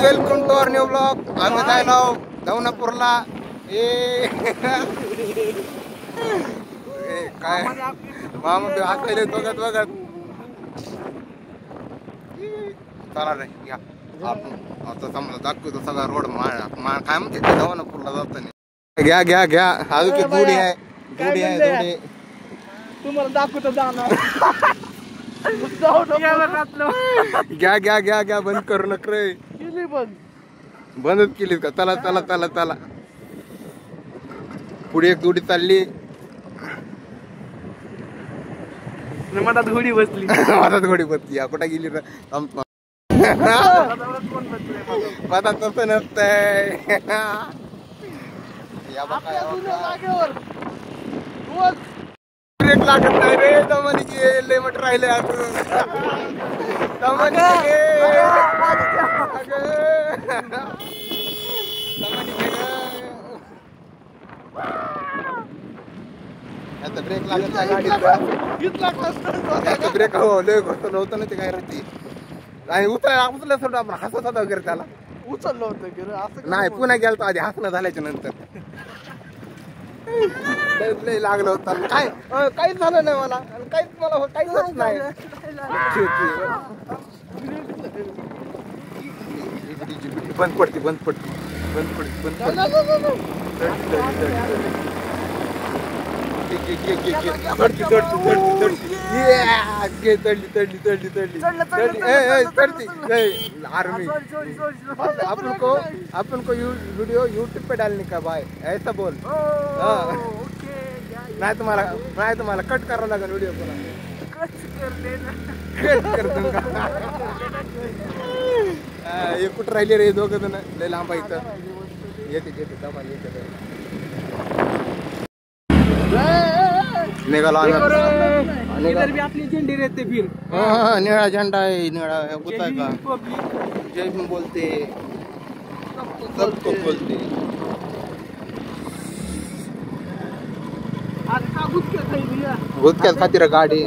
Guys welcome to our new blog. आम्ही जायला दौनापूरला. काय मामा हाकले बघत बघत चला रे या आपण आता समजा दाखवतो सगळा रोड काय म्हणते दौनापूरला जाताना. घ्या घ्या घ्या अजून की जोडी आहे जोडी आहे जोडी तुम्हाला दाखवतो जाणार. घ्या घ्या घ्या घ्या बंद करू नका रे. बंदच केली का. चला चला चला चला पुढे एक जोडी चालली. मधात घोडी बसली. मधात घोडी बसली. कुठे गेली रे. मधात तसं नसतंय. ब्रेक लागत नाही रे. दमानी लय मट राहिले आता ब्रेक लागत ब्रेक हो लय गोष्ट नव्हतं ना ते काय राहते. आणि उचललं सोडं आपण हसत होता वगैरे त्याला उचललं होतं असं नाही. पुन्हा गेलं आधी हसणं झाल्याच्या नंतर लय लागलं होतं. काय काहीच झालं नाही मला. काहीच मला काहीच होत नाही. बंद पडते बंद पडते बंद पडते बंद पडते. अपन को वीडियो यूट्यूब पे डालने का भाई ऐसा बोल. नाही तुम्हाला कट करावं लागेल व्हिडिओ. कट कर दूंगा. हे कुठं राहिले रे दोघं जण लय लांब इथं. येते येते दमाने येते निघाला आपली झेंडी रहते फिर. निळा झेंडा आहे. निळा होता का जय भीम बोलते सबको बोलते. गुटक्यात खातिर गाडी.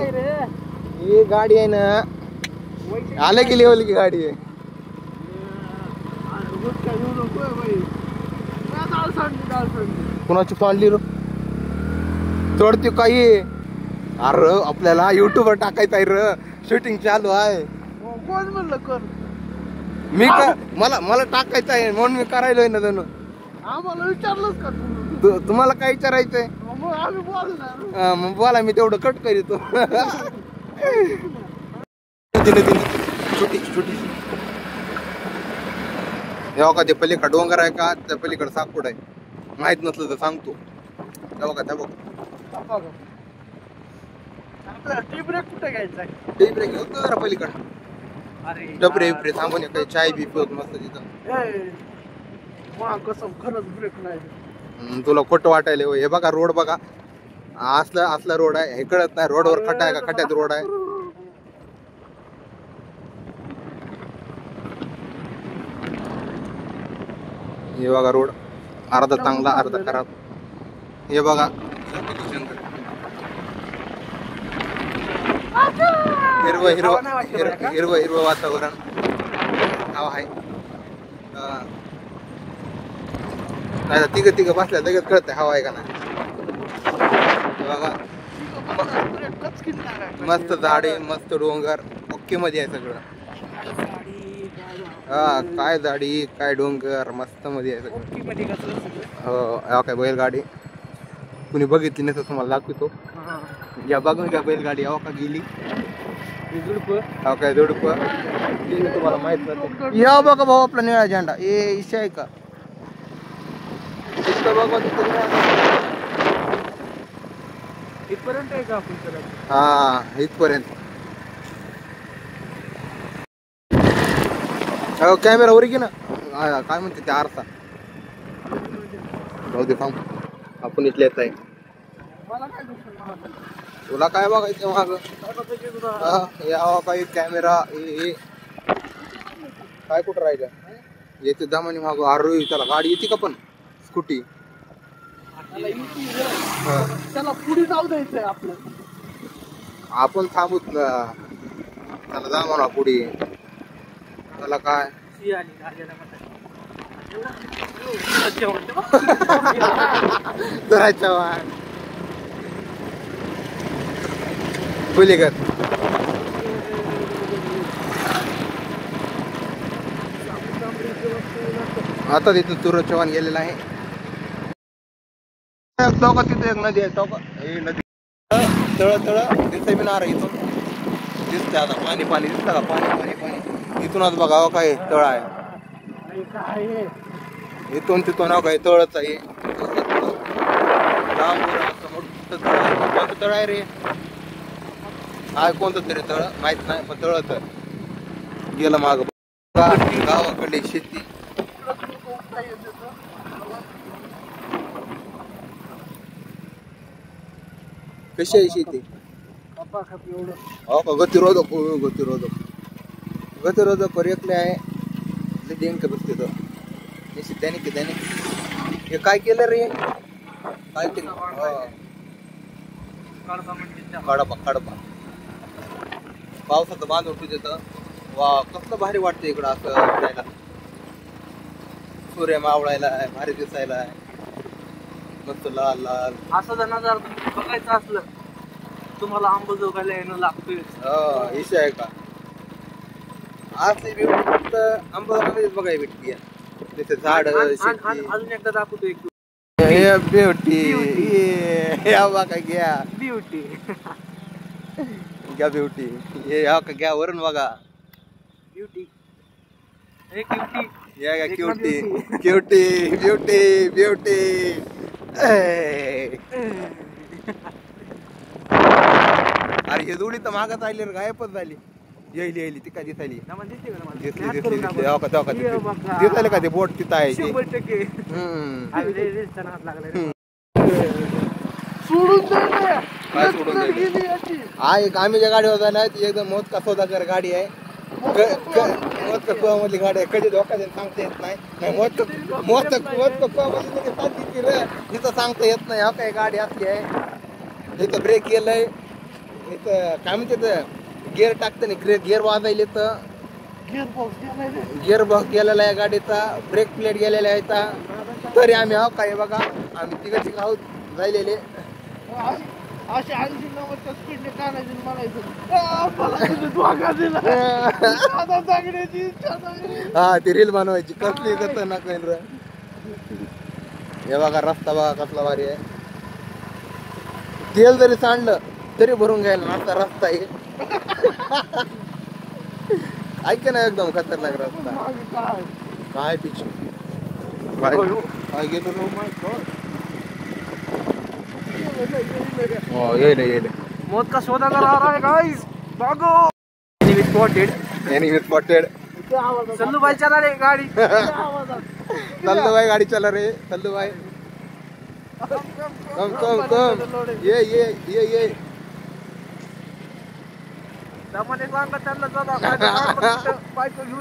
ही गाडी आहे ना आलं की लेवल की गाडी आहे. कुणाची पाडली रो चढते काही. अरे आपल्याला युट्यूबवर टाकायचं आहे र. शूटिंग चालू आहे. कोण म्हणलं कर. मी मला टाकायचं आहे म्हणून मी करायलोय ना जणू. आम्हाला विचारलंच का तुम्हाला काय विचारायचंय. मग आम्ही बोलणार. मग बोला मी तेवढं कट करीतो. छोटी छोटी तेव्हा का ते पलीकडे डोंगर आहे का त्या पलीकडे साकूड आहे. माहित नसलं तर सांगतो. तेव्हा का त्या बघ टी ब्रेक कुठे घ्यायचा. टी ब्रेक घेऊ जरा पलीकडे. डबरे बिबरे थांबून काही चाय बी पिवत मस्त तिथं. कसं खरंच ब्रेक नाही. तुला खोटं वाटायला. हे बघा रोड बघा. असला रोड आहे. हे कळत नाही रोडवर खड्डा आहे का खड्ड्यात रोड आहे. हे बघा रोड अर्धा चांगला अर्धा खराब. हे बघा हिरवं हिरवं हिरवं हिरवं वातावरण. हवा आहे. नाही तिघं बसल्या लगेच कळत हवा आहे का नाही. बघा मस्त झाडे मस्त डोंगर ओके मध्ये आहे सगळं. हा काय झाडी काय डोंगर मस्त मध्ये आहे सगळं. हो काय बैलगाडी कुणी बघितली नाही तर तुम्हाला दाखवतो. या बघून घ्या बैलगाडी अहो का गेली. काय झुडप तुम्हाला माहित नाही. या बघा भाऊ आपला निळा झेंडा. इशा आहे का इथपर्यंत आहे का आपण. हा इथपर्यंत. कॅमेरा वर घे ना. काय म्हणते ते आरसा राहू दे थांब. आपण इथले येत आहे. तुला काय बघायचं माग. यावा काही कॅमेरा काय कुठं राहिलं येते दमानी माग. अरे त्याला गाडी येते का पण स्कूटी. त्याला पुढे जाऊ द्यायचंय आपलं. आपण थांबूत त्याला जा म्हणा पुढे. त्याला काय ती आली गाडीला तुराज चव्हाण पुलेकर आता तिथून तुरज चव्हाण गेलेला आहे. टोका तिथे एक नदी आहे. टोका ही नदी तळ दिसतंय बी नार इथून दिसतंय. आता पाणी पाणी दिसतं का? पाणी पाणी पाणी इथूनच बघा काय तळ आहे. इथून तिथून काय तळच आहे. मोठं तळ आहे. कोणतं तळ आहे रे? आहे कोणतं तरी तळ माहित नाही पण तळच गेलं माग. गावाकडली शेती कशी आहे शेती? हो का? गतिरोधक पर्यटले आहे. डेंक बसते तर त्याने हे काय केलं रे? काय केलं? कडपा पावसाचं बांधून तुझं. वा कसलं भारी वाटतं इकडं असं फिरायला. सूर्य मावळायला आहे, भारी दिसायला आहे. मस्त लाल लाल असं जर नजर बघायचं असलं तुम्हाला अंबाजोगाईला येणं लागतोय. इशा आहे का? असली ब्युटी फक्त अंबाजोगाईलाच बघायला भेटते. तिथे झाड अजून एकदा दाखवतो एक ब्युटी बघा घ्या ब्युटी घ्या ब्युटी हे घ्या वरून बघा beauty cutie cutie beauty beauty. अरे हे जोडी तर मागत आली रे, गायबच झाली. येईल ती काय दिसायली दिसायला का ते बोट तिथं आहे. काय सोडून हा एक आम्ही ज्या गाडीवर जाणार ती एकदम मोजका सौदागर गाडी आहे. मोजका कुवामधली गाडी आहे. कधी धोका देऊन सांगता येत नाही. मोजका कुवामध्ये तिथं सांगता येत नाही. हा काय गाडी असली आहे. इथं ब्रेक केलंय. इथं काय म्हणते गिअर टाकताना गिअर वाजायले तर गिअर बॉक्स गेलेला आहे गाडीचा. ब्रेक प्लेट गेलेला आहे. तरी आम्ही हा काय बघा आम्ही तिघ आहोत जायलेले. अशा 80-90 स्पीडने काढायची म्हणायचं. हा ती रील बनवायची कसली खतरनाक आहे. हे बघा रस्ता बघा कसला भारी आहे. तेल जरी सांडलं तरी भरून घ्यायला असा रस्ता आहे. ऐक ना एकदम खतरनाक रस्ता. काय पिछू काय गेलो येईल मौत का सौदा कर आ रहा है गाइस भागो. Enemy spotted. सल्लू भाई चला रे गाड़ी. सल्लू भाई गाड़ी चला रे. सल्लू भाई कम ये दमाने सांगा त्यांना चला बायको घेऊन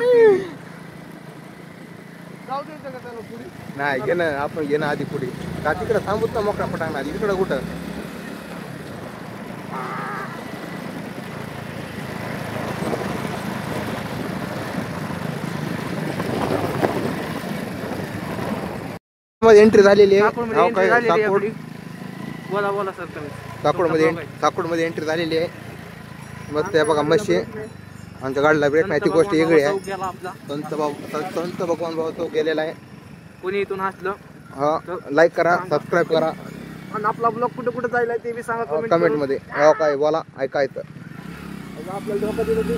जाऊ द्यायचं का त्याला पुढे. नाही घे ना आपण घे ना आधी पुढे का तिकडे थांबूत ना मोकळा पटांगणार इकडं कुठं. एंट्री झालेली आहे. बोला सर तुम्ही. साकोड मध्ये एंट्री झालेली आहे. मस्त आहे बघा मशी. आमच्या गाडीला ब्रेक नाही ती गोष्ट वेगळी आहे. संत भगवान भाऊ तो गेलेला आहे. कोणी इथून हसलं हा लाईक करा सबस्क्राईब करा आणि आपला ब्लॉग कुठे कुठे जायला ते बी सांगा कमेंट मध्ये. हो काय बोला ऐकायचं. आपल्याला धोका देत होती.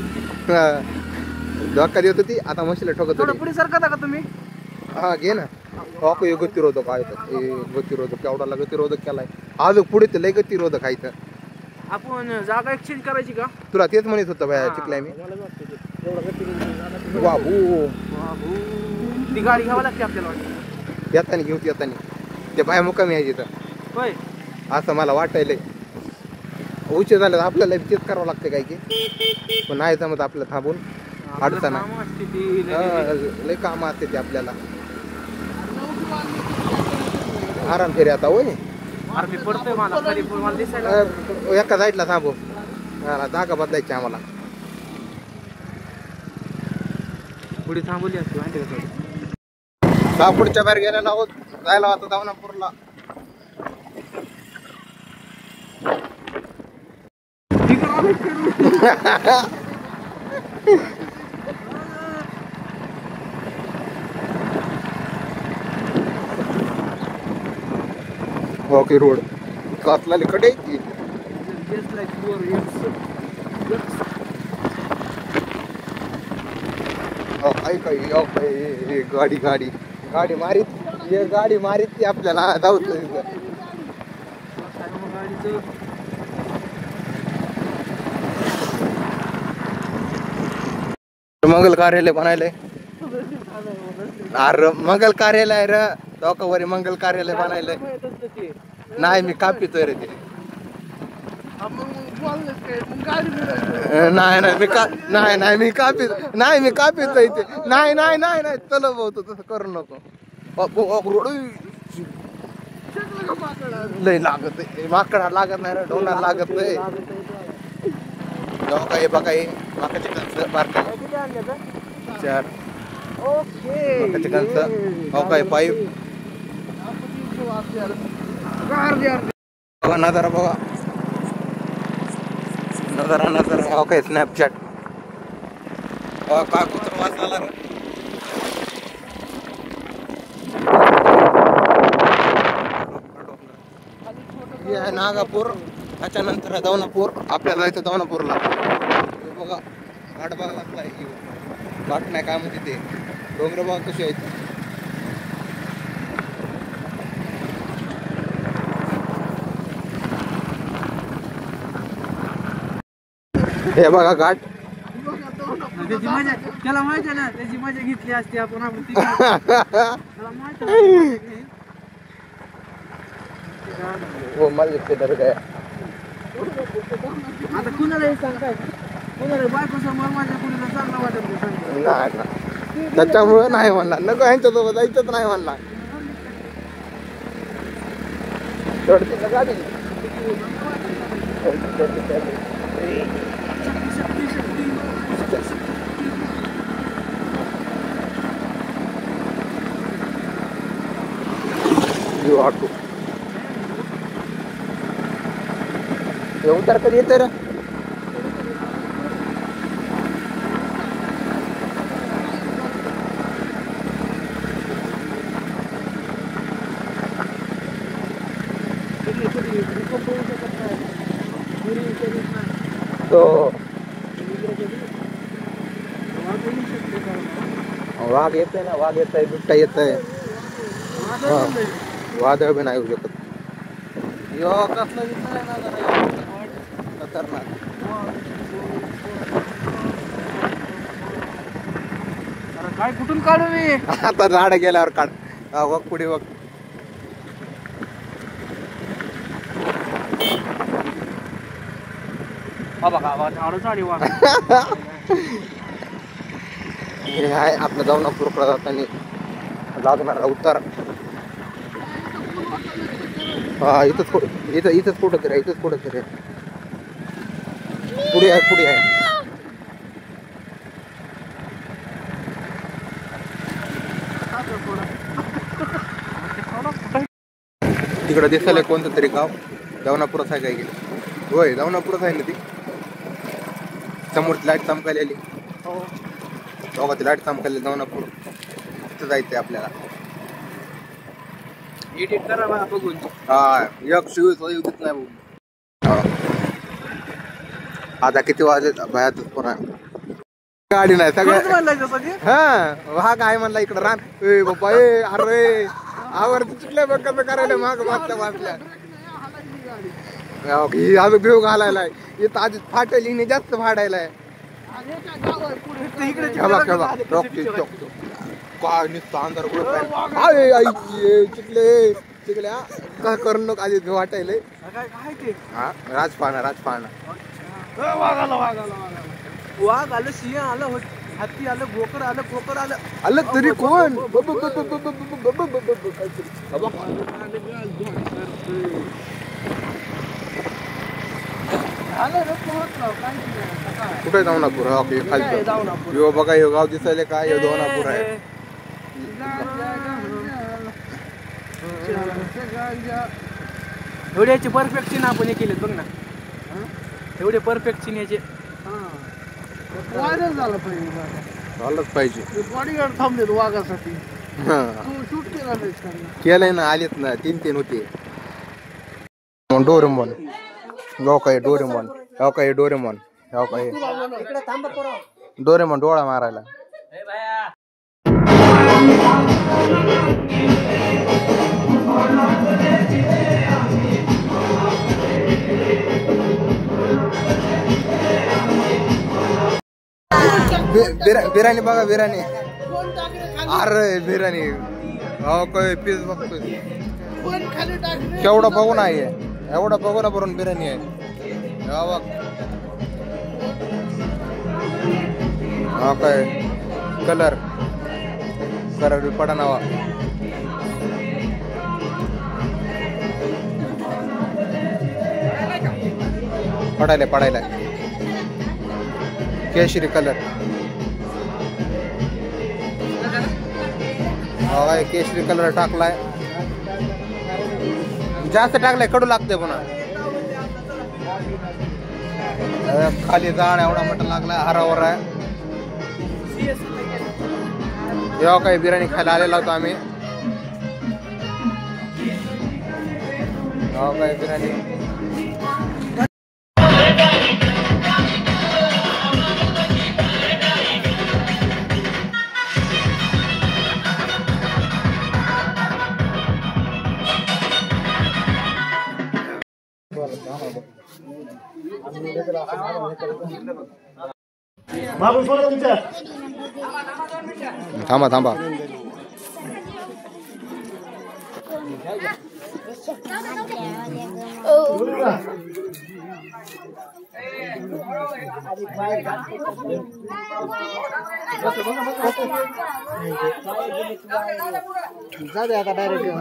धक्का देत होती आता मशीला ठोकत थोडं होती. पुढे सरकता का तुम्ही? हा घे ना. हो का गतिरोधक आहे गतिरोधक केवढाला गतिरोधक केलाय. आज पुढे ते लय गतिरोधक आहे. आपण जागा एक्सचेंज करायची का? तुला तेच म्हणत होतं बाया चिकलाय मी. बाबू ती गाडी घ्यावं लागते आपल्याला. येतानी घेऊ येतानी ते बाया मुकामी आहे तिथं. होय असं मला वाटायलंय. उशीर झालं आपल्याला तेच करावं लागतं काय की पण नाही जमत आपलं थांबून अडचण लय काम असते ते आपल्याला. आराम फेरी आता होय. मी पडतोय मला दिसायला. एका साईडला थांबू जागा बदलायची आम्हाला. पुढे थांबवली असते माहिती का तुला? पुढच्या बाहेर गेलेला आहोत जायला आता दावणापूरला. ओके रोड कातलाली कडे की गाडी गाडी गाडी मारीत ये गाडी मारीत ती आपल्याला धावत मंगल कार्यालय बनायलंय. अरे मंगल कार्यालय र डोकावरी मंगल कार्यालय बनायलंय. नाही मी कापितोय रे ते. नाही नाही मी का नाही नाही मी कापित नाही मी कापितोय ते. नाही नाही नाही नाही चल भाऊ तसं करू नको. लय लागत माकडा लागत नाही रे डोंगर लागत नाही. काय बघा हे माकाचे कंस बारका 4 माकाचे कंस हो काय पाईप बघा नजारा बघा नजारा नजारा हो काय स्नॅपचॅट काय कुत्र वाचला हे आहे नागापूर. त्याच्यानंतर दौनापूर आपल्याला जायचं दौनापूरला. बघा घाट बघा असला घाट नाही काय म्हणते ते डोंगर बघा कशी आहेत. हे बघा घाट त्याची मजा त्याला माहिती आहे ना त्याची मजा घेतली असती आपण हो मला तर काय आता कुणालाही सांगताय कुणाला बायको समोर माझ्या कुणीला चांगला वाटत नाही त्याच्यामुळे नाही म्हणला नको यांच्यासोबत जायचंच नाही म्हणला. गाडी ऑटो उतर कधी येते रे. वाघ येते ना वाघ येत आहे बिबट्या येत आहे. वादळ बी नाही येऊ शकत. खतरनाक काय कुठून काढू मी आता झाड गेल्यावर काढ. वग पुढे वग हे आहे आपलं दौनापूरकडे जाताना लागणारा उतार. हा इथंच इथंच कुठं तरी इथंच कुठं तरी पुढे आहे पुढे आहे. तिकडं दिसायला कोणतं तरी गाव दौनापूरच आहे काय गेलं. होय दौनापूरच आहे ना ती. समोरची लाईट चमकायली दोघांची लाईट चमकायली दौनापूर तिथं जायचंय आपल्याला. एडिट करा बघून. हा एक शिवीच येत नाही. आता किती वाजले भयातच पुन्हा गाडी नाही सगळं. हा वाघ आहे म्हणला इकडं रान. ए बाबा ए अरे आवर चुकल्या बघ कसं करायला माग वाचल्या वाचल्या अजून घेऊ घालायलाय इथं आधी फाटली जास्त फाडायलाय. काय नुसतं अंधार चिकले चिकल्या काय करू नको आधी वाटायलंय. हा राजपाळणा राजपाळणा वाघ आलं सिंह आलं हत्ती आलं बोकड आलं कोकड आलं आलं तरी कोण. कुठे जाऊ नागपूर ओके खाली यो बघा यो गाव दिसायले काय यो दोनापूर आहे एवढ्याचे परफेक्ट चिन्ह आपण हे केलेत बघ ना एवढे परफेक्ट चिन्ह याचे व्हायरल झालं पाहिजे झालंच पाहिजे बॉडीगार्ड थांबलेत वाघासाठी शूट केला नाही केलंय ना आलेत ना 3 होते डोरेमॉन गाव काय डोरेमॉन गाव काय डोरेमॉन गाव काय डोरेमॉन डोळा मारायला बिर्याणी बघा बिर्याणी अरे बिर्याणी हो काय पीस बघतोय केवढं बघून आहे एवढं बघून भरून बिर्याणी आहे बघ हा काय कलर कलर पडा नावा पडायला केशरी कलर केशरी कलर टाकलाय जास्त टाकलाय कडू लागते पुन्हा खाली जाण एवढा मटण लागलाय हरावर आहे जेव्हा काही बिर्याणी खायला आलेला होतो आम्ही काही बिर्याणी थांबा आता डायरेक्ट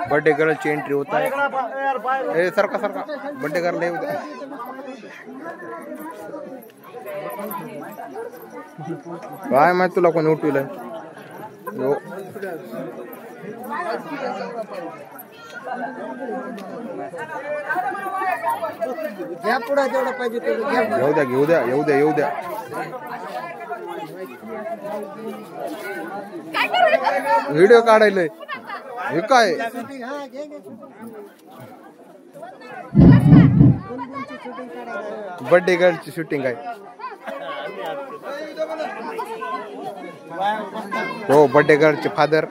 बर्थडे गर्लची एंट्री होत आहे सरका बर्थडे गर्ल काय माहित तुला कोणी उठवलंय घ्या पुढे जेवढं पाहिजे तेवढं येऊ द्या व्हिडिओ काढायला हे काय बर्थडे गर्लची शूटिंग आहे हो बर्थडे गर्लचे फादर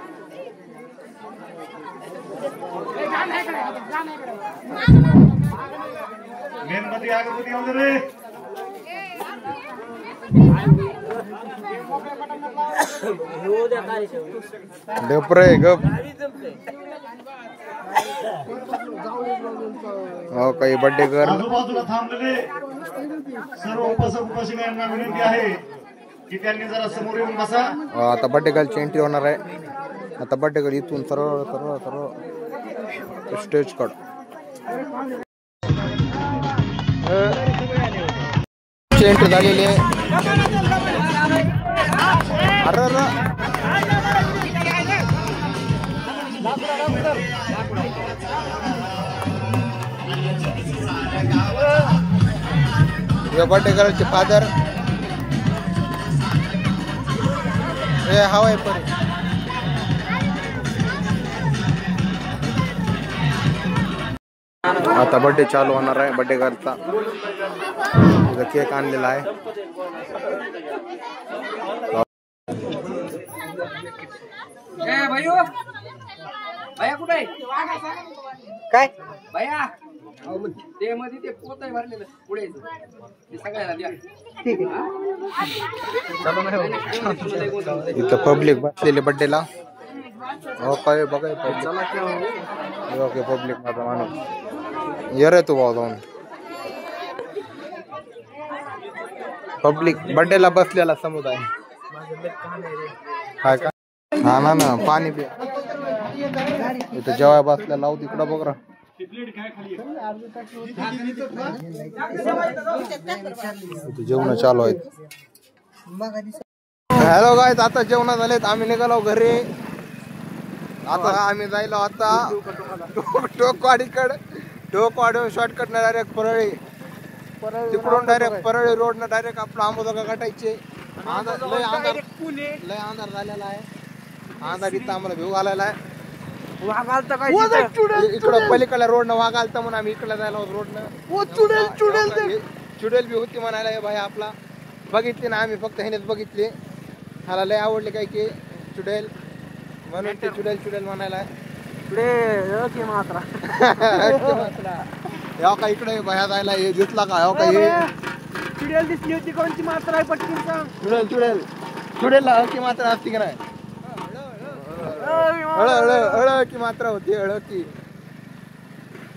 डेपरे गप हो काही बर्थडे गर्ल आजूबाजूला थांबलेले सर्व उपासकांना विनंती आहे की त्यांनी जरा समोर येऊन बसा आता बर्थडे गर्लची एंट्री होणार आहे आता बर्थडे गर्ल इथून सरळ स्टेज कड एंट्री झालेली आहे बर्थडे गर्लचे फादर हे हवाय परी आता बर्थडे चालू होणार आहे बर्थडे गर्लचा केक आणलेला आहे भैया कुठे आहे काय भैया ते मध्ये ते पोत आहे भरलेलं पुढे ते सगळ्याला द्या इथं पब्लिक बसलेले बर्थडेला हो काय बघाय ओके पब्लिक माझा माणूस ये रे तू भाऊ जाऊन पब्लिक बर्थडेला बसलेला समुदाय काय का ना पाणी पिया इथं जेवाय बसल्या लावू तिकडं बघ रा. इथं जेवण चालू आहेत. हॅलो गाईज, आता जेवण झालेत, आम्ही निघालो घरी. आता आम्ही जायला आता टोकवाडी शॉर्टकट न डायरेक्ट परळी, तिकडून डायरेक्ट परळी रोड न डायरेक्ट आपलं आंबोजगा गाठायचे. लय अंधार झालेला आहे. अंधार इथं आम्हाला भिव घालायला आहे. इकडं पलीकडल्या रोडनं वाघ आलता म्हणून आम्ही इकडे जायला रोडनं. चुडेल बी होती म्हणायला भाई आपला. बघितली ना आम्ही, फक्त ह्यानेच बघितली. ह्याला लय आवडले काय की चुडेल, म्हणून ते चुडेल म्हणायला. का इकडे बाहेर जायला हे दिसला का? हो का हे चुडेल दिसली होती, कोणती मात्रा आहे पटकन सांग. चुडेलला की मात्रा असते की नाही? हळ की मात्रा होती, हळ की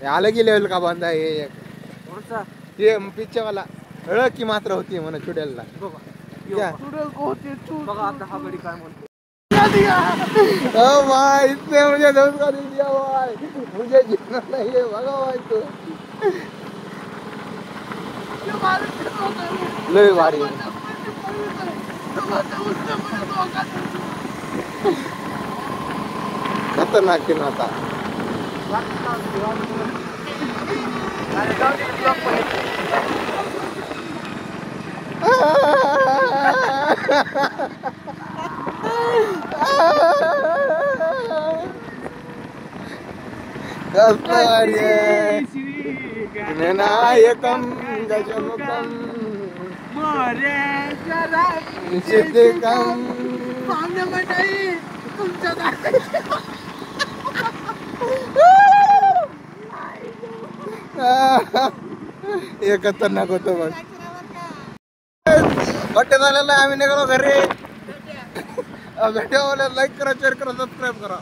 आलं की लेवल का बांधा हे पिच्चेवाला हळ की मात्रा होती म्हणा चुडेलला. मुझे जीतना नहीं है भगा भाई. तो लय भारी खतरनाक की नाता. नायकम गजमुखम निषेधकम हे खतरनाक होतं बघ. बड्डे झालेला आम्ही निघालो घरी. व्हिडिओ लाईक करा, शेअर करा, सबस्क्राईब करा.